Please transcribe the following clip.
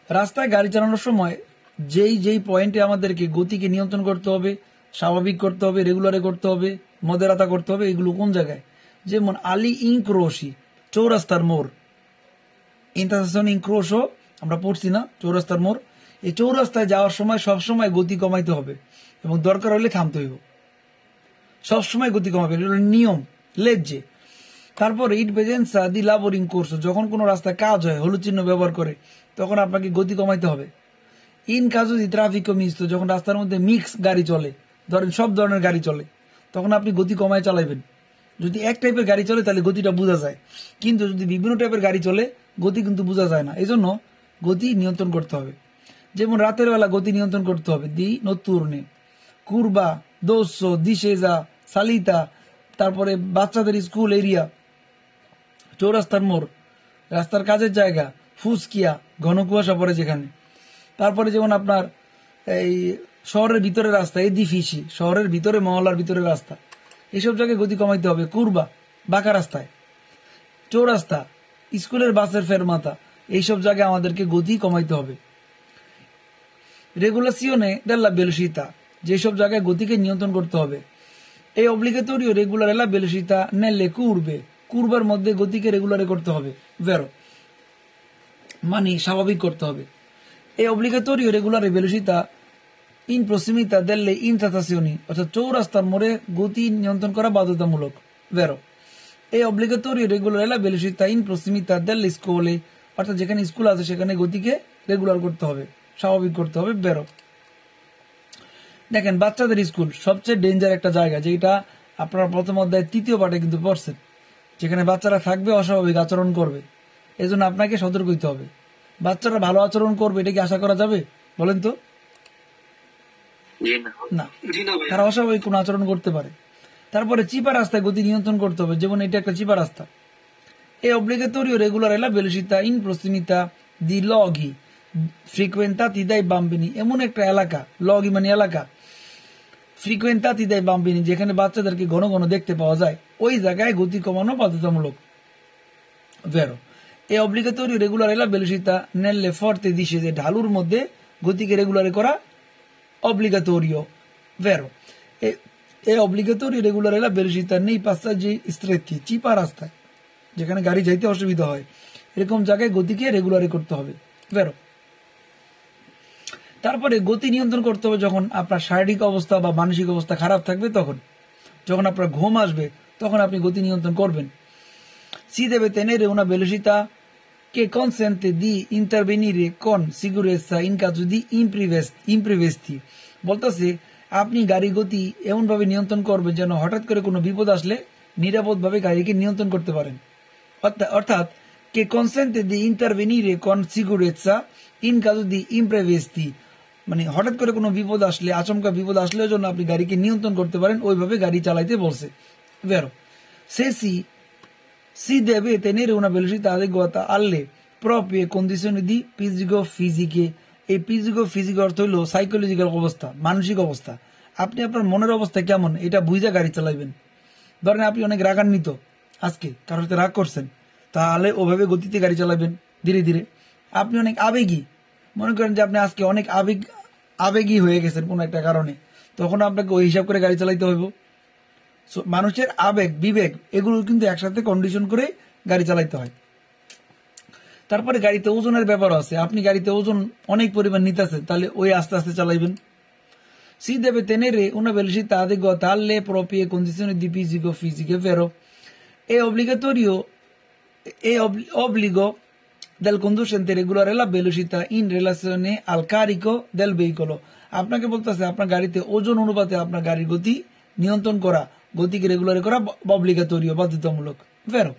রাস্তায় গাড়ি চালানোর সময় যেই যেই পয়েন্টে আমাদেরকে গতিকে নিয়ন্ত্রণ করতে হবে, স্বাভাবিক করতে হবে, রেগুলারে করতে হবে, মদেরাতা করতে হবে, এগুলো কোন জায়গায়? যেমন আলি ইনক্রোশি, চৌরাস্তার মোড়, ইন্টারসেকশন ইনক্রোশো আমরা পড়ছি না, চৌরাস্তার মোড়। এই চৌরাস্তায় যাওয়ার সময় সবসময় গতি কমাইতে হবে এবং দরকার হলে থামতে হইব, সবসময় গতি কমাবে, এগুলো নিয়ম লেজে। তারপরে ইট প্রেজেন্সা দি লাবোরিং কোর্স, যখন কোনো রাস্তায় কাজ হয় হলুদ চিহ্ন ব্যবহার করে তখন আপনাকে গতি কমাইতে হবে। ইন কাজু দি ট্রাফিক মিক্স, যখন রাস্তার মধ্যে মিক্স গাড়ি চলে, ধরেন সব ধরনের গাড়ি চলে, তখন আপনি গতি কমায় চালাবেন। যদি এক টাইপের গাড়ি চলে তাহলে গতিটা বোঝা যায়, কিন্তু যদি বিভিন্ন টাইপের গাড়ি চলে গতি কিন্তু বোঝা যায় না, এই জন্য গতি নিয়ন্ত্রণ করতে হবে। যেমন রাতের বেলা গতি নিয়ন্ত্রণ করতে হবে, দি নতুর্নে, কুরবা, দোসো, দিশেজা, সালিতা, তারপরে বাচ্চাদের স্কুল এরিয়া, চৌরাস্তার মোড়, রাস্তার কাজের জায়গা, ফুসকিয়া, ঘন কুয়াশা পড়ে যেখানে। তারপরে যেমন আপনার এই শহরের ভিতরে রাস্তা, এদিফিসি, শহরের ভিতরে মহল্লার ভিতরে রাস্তা, এসব জায়গায় গতি কমাইতে হবে। কুরবা, বাঁকা রাস্তায়, চৌরাস্তা, স্কুলের বাসের ফেরমাতা, এইসব জায়গায় আমাদেরকে গতি কমাইতে হবে। রেগুলাসিওনে দেল্লা বেলুসিতা, যেসব জায়গায় গতিকে নিয়ন্ত্রণ করতে হবে। এই অব্লিগেটরিও রেগুলার এলা বেলুসিতা নেলে কুরবে, কুরবার মধ্যে গতিকে রেগুলারে করতে হবে, ভেরো মানে স্বাভাবিক করতে হবে। এই অব্লিগেটরিও রেগুলারে বেলুসিতা ইন প্রসিমিতা দেল্লে ইনস্টাসিওনি, অর্থাৎ চৌরাস্তার মোড়ে গতি নিয়ন্ত্রণ করা বাধ্যতামূলক, ভেরো। এই অব্লিগেটরিও রেগুলার এলা বেলুসিতা ইন প্রসিমিতা দেল্লে স্কুলে, অর্থাৎ যেখানে স্কুল আছে সেখানে গতিকে রেগুলার করতে হবে, স্বাভাবিক করতে হবে, বেরো। দেখেন বাচ্চাদের স্কুল সবচেয়ে ডেঞ্জার একটা জায়গা, যেটা আপনারা প্রথম অধ্যায় 3য় পাঠে কিন্তু পড়ছেন, যেখানে বাচ্চারা থাকবে, অস্বাভাবিক আচরণ করবে, এই জন্য আপনাকে সতর্ক হইতে হবে। বাচ্চারা ভালো আচরণ করবে এটা কি আশা করা যাবে বলেন তো? না, তারা অস্বাভাবিক কোন আচরণ করতে পারে। তারপরে চিপা রাস্তায় গতি নিয়ন্ত্রণ করতে হবে, যেমন এটা একটা চিপা রাস্তা। এই অব্লিগেটরিও রেগুলার এলা বেলুসিতা ইন প্রসিমিতা দি লগি ফ্রিকুয়েন্তা তিদাই বাম্বিনি, এমন একটা এলাকা, লগি মানে এলাকা, ফ্রিকুয়েন্তা তিদাই বাম্বিনি, যেখানে বাচ্চাদেরকে ঘন ঘন দেখতে পাওয়া যায়, ওই জায়গায় গতি কমানো বাধ্যতামূলক, ভেরো। এই অব্লিগেটরিও রেগুলার এলা বেলুসিতা নেল্লে ফর্তে দিশে, যে ঢালুর মধ্যে গতিকে রেগুলারে করা অব্লিগেটরিও, ভেরো। এই অব্লিগেটরিও রেগুলার এলা বেলুসিতা নেই পাসাজি স্ট্রেটি, চিপা রাস্তায় যেখানে গাড়ি যাইতে অসুবিধা হয়, এরকম জায়গায় গতিকে রেগুলারে করতে হবে, ভেরো। তারপরে গতি নিয়ন্ত্রণ করতে হবে যখন আপনার শারীরিক অবস্থা বা মানসিক অবস্থা খারাপ থাকবে, তখন যখন আপনার ঘুম আসবে তখন আপনি গতি নিয়ন্ত্রণ করবেন। Si deve tenere una velocità che consente di intervenire con sicurezza in caso di imprevisti, বলতেছে আপনি গাড়ি গতি এমন ভাবে নিয়ন্ত্রণ করবেন যেন হঠাৎ করে কোনো বিপদ আসলে নিরাপদভাবে গাড়িকে নিয়ন্ত্রণ করতে পারেন। অর্থাৎ che consente di intervenire con sicurezza in caso di imprevisti, মানে হঠাৎ করে কোনো বিপদ আসলে, আচমকা বিপদ আসলে জন্য আপনি গাড়িকে নিয়ন্ত্রণ করতে পারেন, ওইভাবে গাড়ি চালাইতে বলছে, ভেরো। Si deve tenere una velocità adeguata alle proprie condizioni di psicofisiche, এই ফিজিক অর্থ হইল সাইকোলজিক্যাল অবস্থা, মানসিক অবস্থা। আপনি আপনার মনের অবস্থা কেমন এটা বুঝা গাড়ি চালাইবেন। ধরেন আপনি অনেক রাগান্বিত, আজকে কারোর সাথে রাগ করছেন, তাহলে ওভাবে গতিতে গাড়ি চালাবেন ধীরে ধীরে। আপনি অনেক আবেগী, মনে করেন যে আপনি আজকে অনেক আবেগী হয়ে গেছেন কোন একটা কারণে, তখন আপনাকে ওই হিসাব করে গাড়ি চালাইতে হইব। মানুষের আবেগ বিবেক এগুলো কিন্তু একসাথে কন্ডিশন করে গাড়ি চালাইতে হয়। তারপরে গাড়িতে ওজনের ব্যাপার আছে, আপনি গাড়িতে ওজন অনেক পরিমাণ নিতেছেন, তাহলে ওই আস্তে আস্তে চালাইবেন। Si deve tenere una velocità adeguata alle proprie condizioni di psicofisiche, vero? È obbligo del conducente regolare la velocità in relazione al carico del veicolo, আপনাকে বলতেছে আপনার গাড়িতে ওজন অনুপাতে আপনার গাড়ির গতি নিয়ন্ত্রণ করা, গতিকে রেগুলার করা অব্লিগেটরিও, বাধ্যতামূলক, ভেরো।